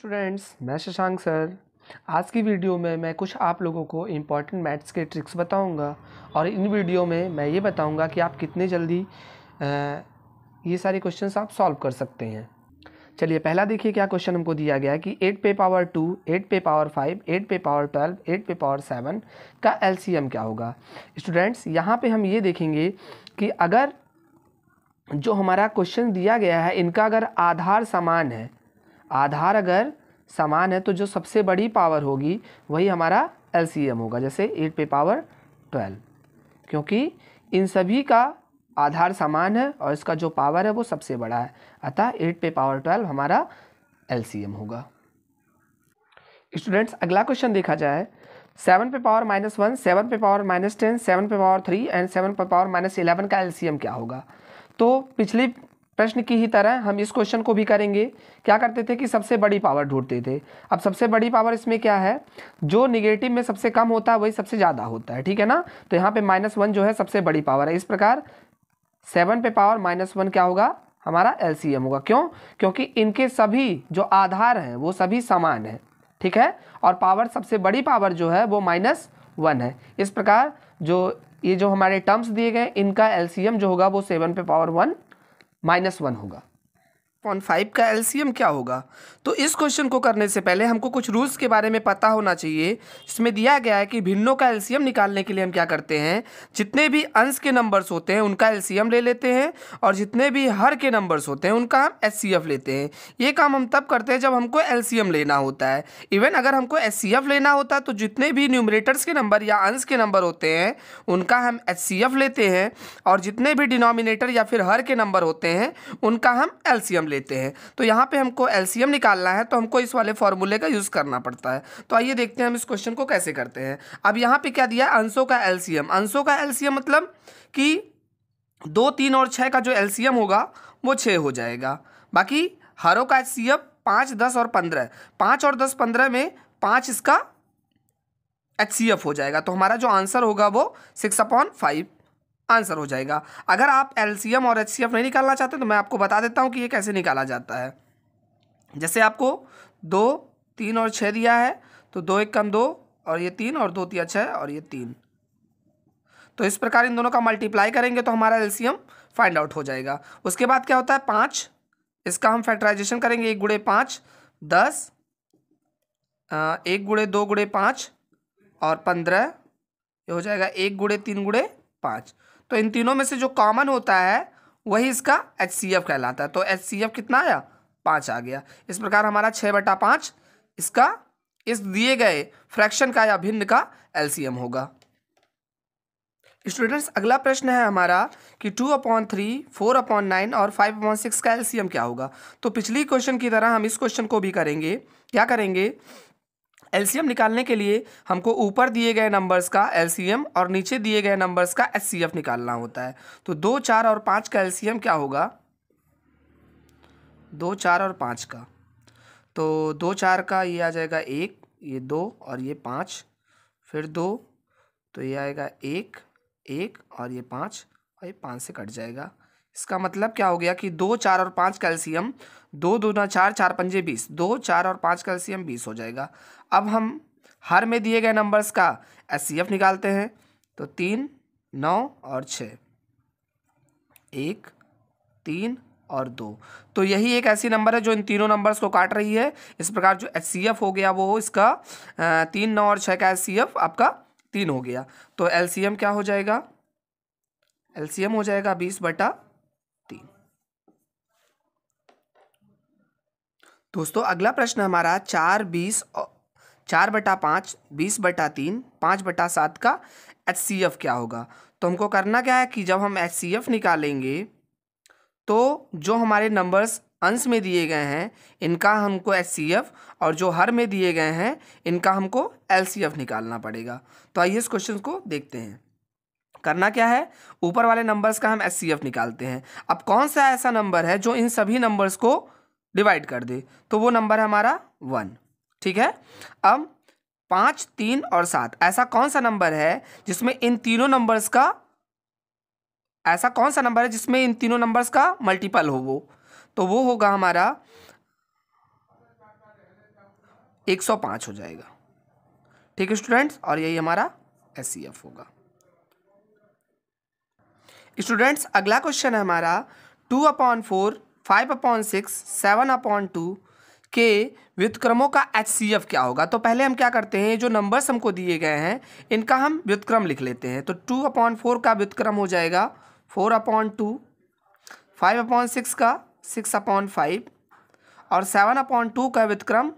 Students, मैं Shashank sir. आज की वीडियो में मैं कुछ आप लोगों को इम्पॉर्टेंट मैथ्स के ट्रिक्स बताऊंगा और इन वीडियो में मैं ये बताऊंगा कि आप कितने जल्दी ये सारे क्वेश्चंस आप सॉल्व कर सकते हैं। चलिए पहला देखिए क्या क्वेश्चन हमको दिया गया है कि 8 पे पावर 2, 8 पे पावर 5, 8 पे पावर 12, 8 पे पावर 7 का एलसीएम क्या होगा। स्टूडेंट्स, यहाँ पे हम ये देखेंगे कि अगर जो हमारा क्वेश्चन दिया गया है इनका अगर आधार समान है, आधार अगर समान है तो जो सबसे बड़ी पावर होगी वही हमारा एलसीएम होगा। जैसे 8 पे पावर 12, क्योंकि इन सभी का आधार समान है और इसका जो पावर है वो सबसे बड़ा है, अतः 8 पे पावर 12 हमारा एलसीएम होगा। स्टूडेंट्स, अगला क्वेश्चन देखा जाए 7 पे पावर -1, 7 पे पावर -10, 7 पे पावर 3 एंड 7 पे पावर -11 का एलसीएम क्या होगा। तो पिछली प्रश्न की ही तरह हम इस क्वेश्चन को भी करेंगे। क्या करते थे कि सबसे बड़ी पावर ढूंढते थे। अब सबसे बड़ी पावर इसमें क्या है, जो निगेटिव में सबसे कम होता है वही सबसे ज़्यादा होता है, ठीक है ना। तो यहाँ पे -1 जो है सबसे बड़ी पावर है। इस प्रकार 7 पे पावर -1 क्या होगा, हमारा एलसीएम होगा। क्यों? क्योंकि इनके सभी जो आधार हैं वो सभी समान है, ठीक है। और पावर सबसे बड़ी पावर जो है वो -1 है। इस प्रकार ये जो हमारे टर्म्स दिए गए इनका एलसीएम जो होगा वो 7 पे पावर -1 होगा। 5 का एलसीएम क्या होगा। तो इस क्वेश्चन को करने से पहले हमको कुछ रूल्स के बारे में पता होना चाहिए। इसमें दिया गया है कि भिन्नों का एलसीएम निकालने के लिए हम क्या करते हैं, जितने भी अंश के नंबर्स होते हैं उनका एलसीएम ले लेते हैं और जितने भी हर के नंबर्स होते हैं उनका हम एचसीएफ लेते हैं। ये काम हम तब करते हैं जब हमको एलसीएम लेना होता है। इवन अगर हमको एचसीएफ लेना होता है तो जितने भी न्यूमरेटर्स के नंबर या अंश के नंबर होते हैं उनका हम एचसीएफ लेते हैं और जितने भी डिनोमिनेटर या फिर हर के नंबर होते हैं उनका हम एलसीएम लेते हैं। तो यहाँ पे हमको एलसीएम निकालना है तो हमको इस वाले फॉर्मूले का यूज़ करना पड़ता है। तो आइए देखते हैं हम इस क्वेश्चन को कैसे करते हैं। अब यहाँ पे क्या दिया है, अंशों का एलसीएम। अंशों का एलसीएम मतलब कि 2, 3 और 6 का जो एलसीएम होगा वो 6 हो जाएगा। बाकी हरों का एचसीएफ 5, 10 और 15, 5 और 10, 15 में 5 इसका एचसीएफ हो जाएगा। तो हमारा जो आंसर होगा वो 6/5 आंसर हो जाएगा। अगर आप एलसीएम और एचसीएफ नहीं निकालना चाहते तो मैं आपको बता देता हूँ कि ये कैसे निकाला जाता है। जैसे आपको 2, 3 और 6 दिया है तो 2 1 कम 2 और ये 3 और 2 3 6 और ये 3। तो इस प्रकार इन दोनों का मल्टीप्लाई करेंगे तो हमारा एलसीएम फाइंड आउट हो जाएगा। उसके बाद क्या होता है 5, इसका हम फैक्टराइजेशन करेंगे। 1 गुणे 5 10, 1 गुणे 2 गुणे 5 और 15, ये हो जाएगा 1 गुणे 3 गुणे 5। तो इन तीनों में से जो कॉमन होता है वही इसका एचसीएफ कहलाता है। तो एचसीएफ कितना आया, 5 आ गया। इस प्रकार हमारा 6/5 इसका इस दिए गए फ्रैक्शन का या भिन्न का एलसीएम होगा। स्टूडेंट्स, अगला प्रश्न है हमारा कि 2/3, 4/9 और 5/6 का एलसीएम क्या होगा। तो पिछली क्वेश्चन की तरह हम इस क्वेश्चन को भी करेंगे। क्या करेंगे, एलसीएम निकालने के लिए हमको ऊपर दिए गए नंबर्स का एलसीएम और नीचे दिए गए नंबर्स का एचसीएफ निकालना होता है। तो 2, 4 और 5 का एलसीएम क्या होगा, 2, 4 और 5 का। तो 2, 4 का ये आ जाएगा 1, ये 2 और ये 5, फिर 2 तो ये आएगा 1, 1 और ये 5 और ये 5 से कट जाएगा। इसका मतलब क्या हो गया कि 2, 4 और 5 का एलसीएम 2 दूना 4, 4 पंजे 20, 2, 4 और 5 का एलसीएम 20 हो जाएगा। अब हम हर में दिए गए नंबर्स का एचसीएफ निकालते हैं। तो 3, 9 और 6, 1, 3 और 2। तो यही एक ऐसी नंबर है जो इन तीनों नंबर्स को काट रही है। इस प्रकार जो एचसीएफ हो गया वो इसका 3, 9 और 6 का एचसीएफ आपका 3 हो गया। तो एलसीएम क्या हो जाएगा, एलसीएम हो जाएगा 20/3। दोस्तों, अगला प्रश्न हमारा 4/5, 20/3, 5/7 का एचसीएफ क्या होगा। तो हमको करना क्या है कि जब हम एचसीएफ निकालेंगे तो जो हमारे नंबर्स अंश में दिए गए हैं इनका हमको एचसीएफ और जो हर में दिए गए हैं इनका हमको एलसीएफ निकालना पड़ेगा। तो आइए इस क्वेश्चन को देखते हैं। करना क्या है, ऊपर वाले नंबर्स का हम एचसीएफ निकालते हैं। अब कौन सा ऐसा नंबर है जो इन सभी नंबर्स को डिवाइड कर दे, तो वो नंबर है हमारा 1, ठीक है। अब 5, 3 और 7 ऐसा कौन सा नंबर है जिसमें इन तीनों नंबर्स का, ऐसा कौन सा नंबर है जिसमें इन तीनों नंबर्स का मल्टीपल हो वो, तो वो होगा हमारा 105 हो जाएगा। ठीक है स्टूडेंट्स, और यही हमारा HCF होगा। स्टूडेंट्स अगला क्वेश्चन है हमारा 2/4, 5/6, 7/2 के व्युत्क्रमों का HCF क्या होगा। तो पहले हम क्या करते हैं, जो नंबर्स हमको दिए गए हैं इनका हम व्युत्क्रम लिख लेते हैं। तो 2/4 का व्युत्क्रम हो जाएगा 4/2, 5/6 का 6/5 और 7/2 का व्युत्क्रम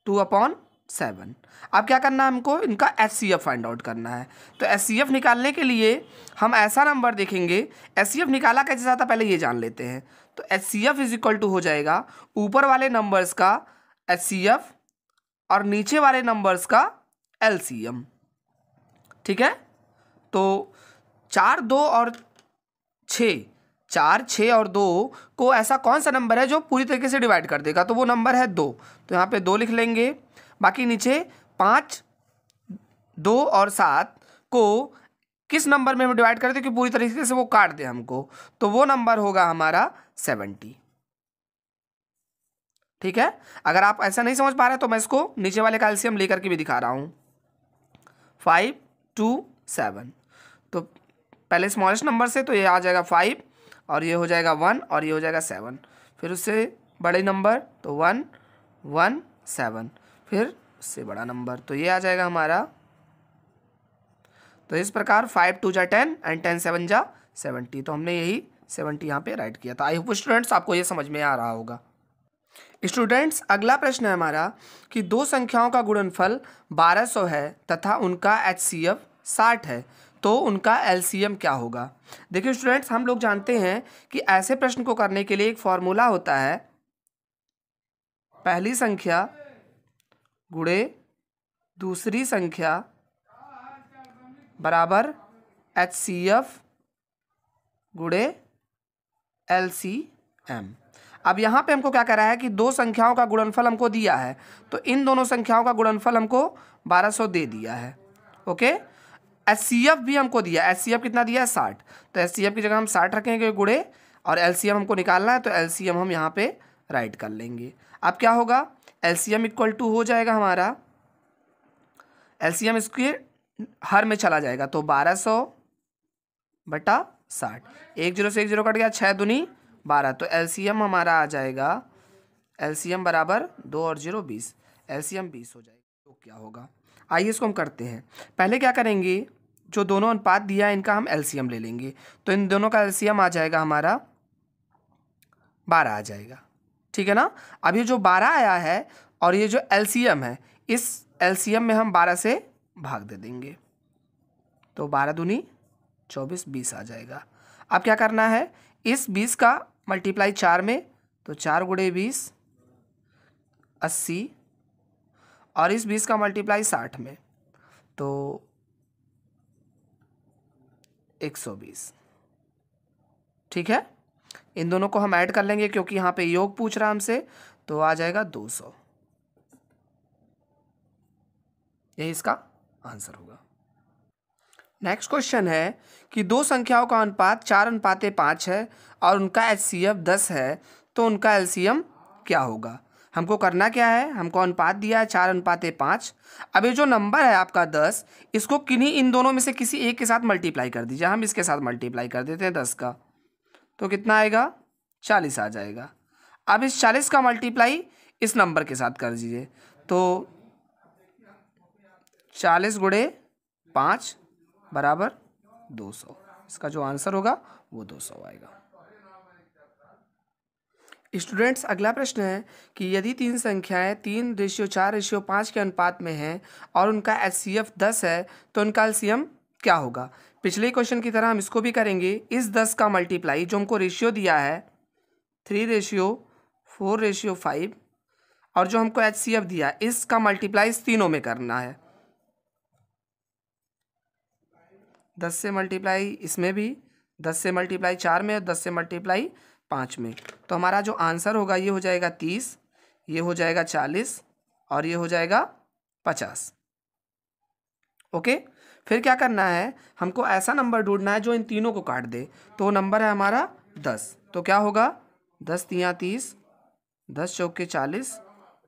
2/7। अब क्या करना है हमको, इनका HCF फाइंड आउट करना है। तो HCF निकालने के लिए हम ऐसा नंबर देखेंगे। HCF निकाला कैसे जाता पहले ये जान लेते हैं। तो HCF इज इक्वल टू हो जाएगा ऊपर वाले नंबर्स का HCF और नीचे वाले नंबर्स का LCM। ठीक है, तो 4, 2 और 6, 4, 6 और 2 को ऐसा कौन सा नंबर है जो पूरी तरीके से डिवाइड कर देगा, तो वो नंबर है 2। तो यहाँ पे 2 लिख लेंगे। बाकी नीचे 5, 2 और 7 को किस नंबर में हम डिवाइड करते कि पूरी तरीके से वो काट दे हमको, तो वो नंबर होगा हमारा 70। ठीक है, अगर आप ऐसा नहीं समझ पा रहे तो मैं इसको नीचे वाले का एलसीएम लेकर के भी दिखा रहा हूं। 5, 2, 7। तो पहले स्मॉलेस्ट नंबर से तो ये आ जाएगा 5 और ये हो जाएगा 1 और ये हो जाएगा 7। फिर उससे बड़े नंबर तो 1, 1, 7। फिर उससे बड़ा नंबर तो ये आ जाएगा हमारा। तो इस प्रकार 5 2 जा 10 एंड 10 7 जा 70। तो हमने यही 70 यहाँ पे राइट किया था। आई होप स्टूडेंट्स आपको ये समझ में आ रहा होगा। स्टूडेंट्स अगला प्रश्न है हमारा कि दो संख्याओं का गुणनफल 1200 है तथा उनका HCF 60 है, तो उनका LCM क्या होगा। देखिए स्टूडेंट्स, हम लोग जानते हैं कि ऐसे प्रश्न को करने के लिए एक फॉर्मूला होता है, पहली संख्या गुणे दूसरी संख्या बराबर HCF गुणे LCM। अब यहाँ पे हमको क्या कह रहा है कि दो संख्याओं का गुणनफल हमको दिया है, तो इन दोनों संख्याओं का गुणनफल हमको 1200 दे दिया है। ओके, HCF भी हमको दिया है। HCF कितना दिया है 60, तो HCF की जगह हम 60 रखेंगे गुणे, और LCM हमको निकालना है तो LCM हम यहाँ पे राइट कर लेंगे। अब क्या होगा, LCM इक्वल टू हो जाएगा हमारा, LCM इसके हर में चला जाएगा तो 1200 बटा 60। 1 0 से 1 0 कट गया, 6 दूनी 12। तो LCM हमारा आ जाएगा, LCM बराबर 2 और 0 20, LCM 20 हो जाएगा। तो क्या होगा, आइए इसको हम करते हैं। पहले क्या करेंगे, जो दोनों अनुपात दिया है इनका हम LCM ले लेंगे। तो इन दोनों का LCM आ जाएगा हमारा 12 आ जाएगा। ठीक है ना। अब ये जो 12 आया है और ये जो LCM है, इस LCM में हम 12 से भाग दे देंगे, तो 12 दूनी 24 20 आ जाएगा। अब क्या करना है, इस 20 का मल्टीप्लाई 4 में, तो 4 गुणे 20 80, और इस 20 का मल्टीप्लाई 60 में, तो 120। ठीक है, इन दोनों को हम ऐड कर लेंगे क्योंकि यहाँ पे योग पूछ रहा हमसे, तो आ जाएगा 200। यही इसका आंसर होगा। नेक्स्ट क्वेश्चन है कि दो संख्याओं का अनुपात 4:5 है और उनका HCF 10 है, तो उनका LCM क्या होगा। हमको करना क्या है, हमको अनुपात दिया है 4:5। अब ये जो नंबर है आपका 10, इसको किन्हीं इन दोनों में से किसी एक के साथ मल्टीप्लाई कर दीजिए। हम इसके साथ मल्टीप्लाई कर देते हैं 10 का, तो कितना आएगा 40 आ जाएगा। अब इस 40 का मल्टीप्लाई इस नंबर के साथ कर दीजिए, तो 40 गुणे 5 बराबर 200। इसका जो आंसर होगा वो 200 आएगा। स्टूडेंट्स अगला प्रश्न है कि यदि तीन संख्याएं 3:4:5 के अनुपात में हैं और उनका HCF 10 है, तो उनका LCM क्या होगा। पिछले क्वेश्चन की तरह हम इसको भी करेंगे। इस 10 का मल्टीप्लाई जो हमको रेशियो दिया है 3:4:5, और जो हमको HCF दिया इसका मल्टीप्लाई इस तीनों में करना है। 10 से मल्टीप्लाई इसमें भी, 10 से मल्टीप्लाई 4 में, 10 से मल्टीप्लाई 5 में, तो हमारा जो आंसर होगा ये हो जाएगा 30, ये हो जाएगा 40 और ये हो जाएगा 50। ओके, फिर क्या करना है, हमको ऐसा नंबर ढूंढना है जो इन तीनों को काट दे। तो नंबर है हमारा 10, तो क्या होगा 10 × 30, 10 × 4 40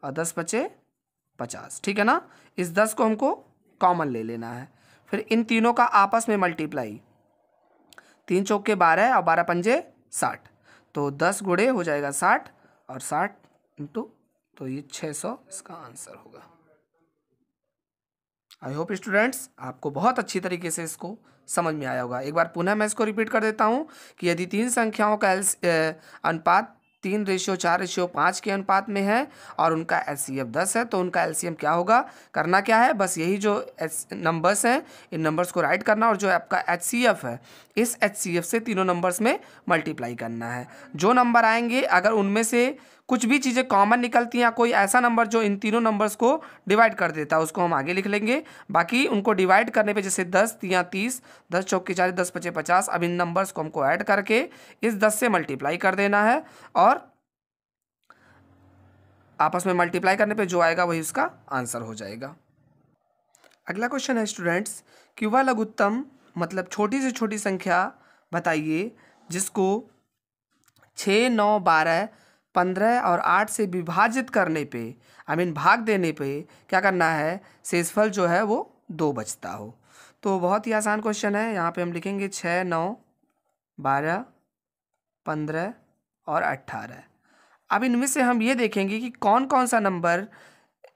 और 10 × 5 50, ठीक है ना। इस 10 को हमको कॉमन ले लेना है। फिर इन तीनों का आपस में मल्टीप्लाई, 3 चौके 12 और 12 पंजे 60, तो 10 गुणे हो जाएगा 60 और 60 इंटू, तो ये 600 इसका आंसर होगा। आई होप स्टूडेंट्स आपको बहुत अच्छी तरीके से इसको समझ में आया होगा। एक बार पुनः मैं इसको रिपीट कर देता हूँ कि यदि तीन संख्याओं का अनुपात 3:4:5 के अनुपात में है और उनका एचसीएफ 10 है, तो उनका एलसीएम क्या होगा। करना क्या है, बस यही जो नंबर्स हैं इन नंबर्स को राइट करना और जो आपका एचसीएफ है इस एचसीएफ से तीनों नंबर्स में मल्टीप्लाई करना है। जो नंबर आएंगे अगर उनमें से कुछ भी चीज़ें कॉमन निकलती हैं, कोई ऐसा नंबर जो इन तीनों नंबर्स को डिवाइड कर देता है उसको हम आगे लिख लेंगे। बाकी उनको डिवाइड करने पे जैसे 10 या 30, 10 चौके 40, 10 पचे 50, अब इन नंबर्स को हमको ऐड करके इस 10 से मल्टीप्लाई कर देना है और आपस में मल्टीप्लाई करने पे जो आएगा वही उसका आंसर हो जाएगा। अगला क्वेश्चन है स्टूडेंट्स कि वह लघुत्तम मतलब छोटी से छोटी संख्या बताइए जिसको 6, 9, 12, 15 और 8 से विभाजित करने पे भाग देने पे क्या करना है, शेषफल जो है वो 2 बचता हो। तो बहुत ही आसान क्वेश्चन है। यहाँ पे हम लिखेंगे 6, 9, 12, 15 और 18। अब इनमें से हम ये देखेंगे कि कौन कौन सा नंबर,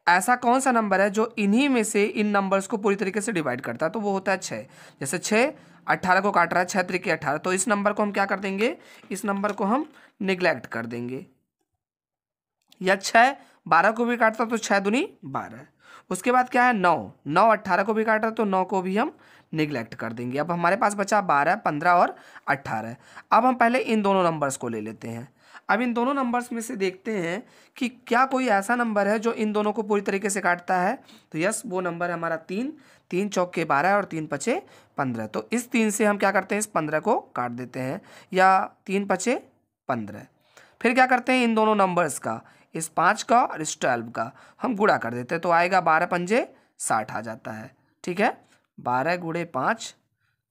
ऐसा कौन सा नंबर है जो इन्हीं में से इन नंबर्स को पूरी तरीके से डिवाइड करता है। तो वो होता है 6। जैसे 6 18 को काट रहा है, 6 त्रिके 18, तो इस नंबर को हम क्या कर देंगे, इस नंबर को हम निग्लेक्ट कर देंगे। या 6 12 को भी काटता तो 6 दूनी 12। उसके बाद क्या है 9, 9 18 को भी काट रहा तो 9 को भी हम निग्लेक्ट कर देंगे। अब हमारे पास बचा 12, 15 और 18। अब हम पहले इन दोनों नंबर्स को ले लेते हैं। अब इन दोनों नंबर्स में से देखते हैं कि क्या कोई ऐसा नंबर है जो इन दोनों को पूरी तरीके से काटता है। तो यस, वो नंबर है हमारा 3। 3 चौके 12 और 3 पचे 15। तो इस 3 से हम क्या करते हैं, इस 15 को काट देते हैं, या 3 पचे 15। फिर क्या करते हैं, इन दोनों नंबर्स का, इस 5 का और इस 12 का हम गुणा कर देते हैं। तो आएगा 12 पंजे 60 आ जाता है। ठीक है, 12 गुणे 5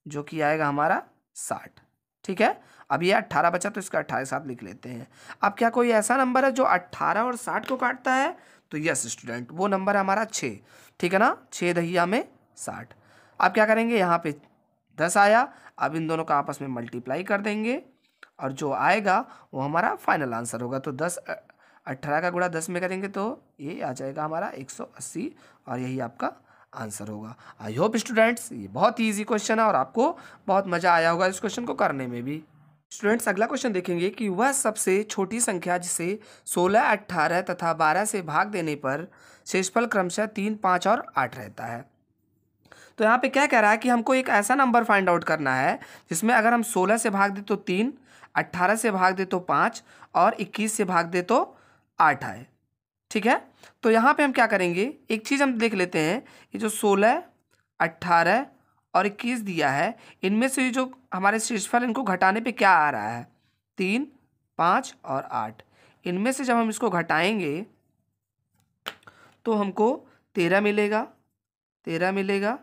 जो कि आएगा हमारा 60। ठीक है, अब ये 18 बचा तो इसका 18 साथ लिख लेते हैं। अब क्या कोई ऐसा नंबर है जो 18 और 60 को काटता है। तो यस स्टूडेंट, वो नंबर है हमारा 6। ठीक है ना, 6 दहिया में 60। अब क्या करेंगे, यहाँ पे 10 आया, अब इन दोनों का आपस में मल्टीप्लाई कर देंगे और जो आएगा वो हमारा फाइनल आंसर होगा। तो 10 18 का गुणा 10 में करेंगे तो ये आ जाएगा हमारा 180 और यही आपका आंसर होगा। आई होप स्टूडेंट्स ये बहुत ही ईजी क्वेश्चन है और आपको बहुत मज़ा आया होगा इस क्वेश्चन को करने में भी। स्टूडेंट्स अगला क्वेश्चन देखेंगे कि वह सबसे छोटी संख्या जिसे 16, 18 तथा 12 से भाग देने पर शेषफल क्रमशः 3, 5 और 8 रहता है। तो यहाँ पे क्या कह रहा है कि हमको एक ऐसा नंबर फाइंड आउट करना है जिसमें अगर हम 16 से भाग दे तो 3, 18 से भाग दे तो 5 और 21 से भाग दे तो 8 आए। ठीक है, तो यहाँ पे हम क्या करेंगे, एक चीज़ हम देख लेते हैं, ये जो 16, 18 और 21 दिया है, इनमें से जो हमारे शेषफल इनको घटाने पे क्या आ रहा है, 3, 5 और 8। इनमें से जब हम इसको घटाएंगे तो हमको 13 मिलेगा, 13 मिलेगा,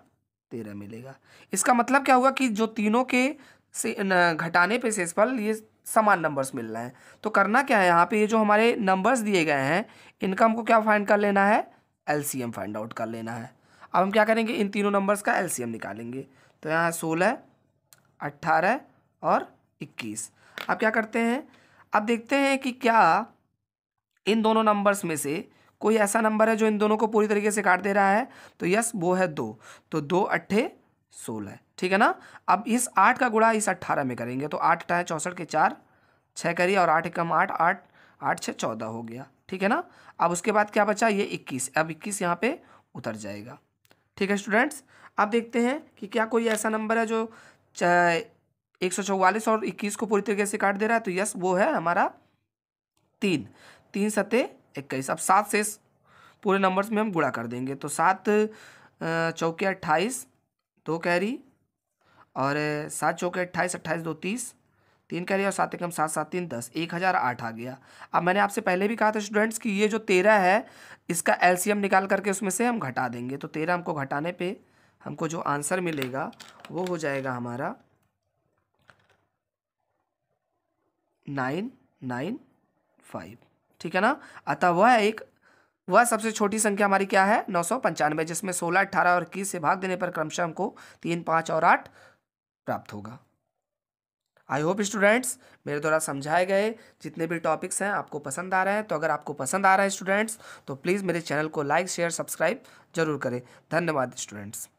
13 मिलेगा। इसका मतलब क्या हुआ कि जो तीनों के से घटाने पे शेषफल ये समान नंबर्स मिल रहे हैं। तो करना क्या है, यहाँ पे ये जो हमारे नंबर्स दिए गए हैं इनका हमको क्या फाइंड कर लेना है, एलसीएम फाइंड आउट कर लेना है। अब हम क्या करेंगे, इन तीनों नंबर्स का एलसीएम निकालेंगे। तो यहाँ 16, 18 और 21। अब क्या करते हैं, अब देखते हैं कि क्या इन दोनों नंबर्स में से कोई ऐसा नंबर है जो इन दोनों को पूरी तरीके से काट दे रहा है। तो यस, वो है 2। तो 2 8 16। ठीक है ना। अब इस 8 का गुणा इस 18 में करेंगे तो 8 8 64 के 4, 6 करिए और 8 कम 8, 8 8 6 14 हो गया। ठीक है ना। अब उसके बाद क्या बचा, ये 21। अब 21 यहाँ पे उतर जाएगा। ठीक है स्टूडेंट्स, अब देखते हैं कि क्या कोई ऐसा नंबर है जो 144 और 21 को पूरी तरीके से काट दे रहा है। तो यस, वो है हमारा 3। 3 सत्ते 21। अब 7 से पूरे नंबर्स में हम गुणा कर देंगे। तो 7 चौके 28, 2 कैरी और 7 चौके 28, 28 2 30, 3 कैरी और 7 एकम 7 7 3 10, 1008 आ गया। अब मैंने आपसे पहले भी कहा था स्टूडेंट्स कि ये जो 13 है इसका एलसीएम निकाल करके उसमें से हम घटा देंगे। तो 13 हमको घटाने पे हमको जो आंसर मिलेगा वो हो जाएगा हमारा 995। ठीक है ना। अतः वह एक वह सबसे छोटी संख्या हमारी क्या है 995, जिसमें 16, 18 और 21 से भाग देने पर क्रमशः हमको 3, 5 और 8 प्राप्त होगा। आई होप स्टूडेंट्स मेरे द्वारा समझाए गए जितने भी टॉपिक्स हैं आपको पसंद आ रहे हैं। तो अगर आपको पसंद आ रहा है स्टूडेंट्स तो प्लीज़ मेरे चैनल को लाइक शेयर सब्सक्राइब जरूर करें। धन्यवाद स्टूडेंट्स।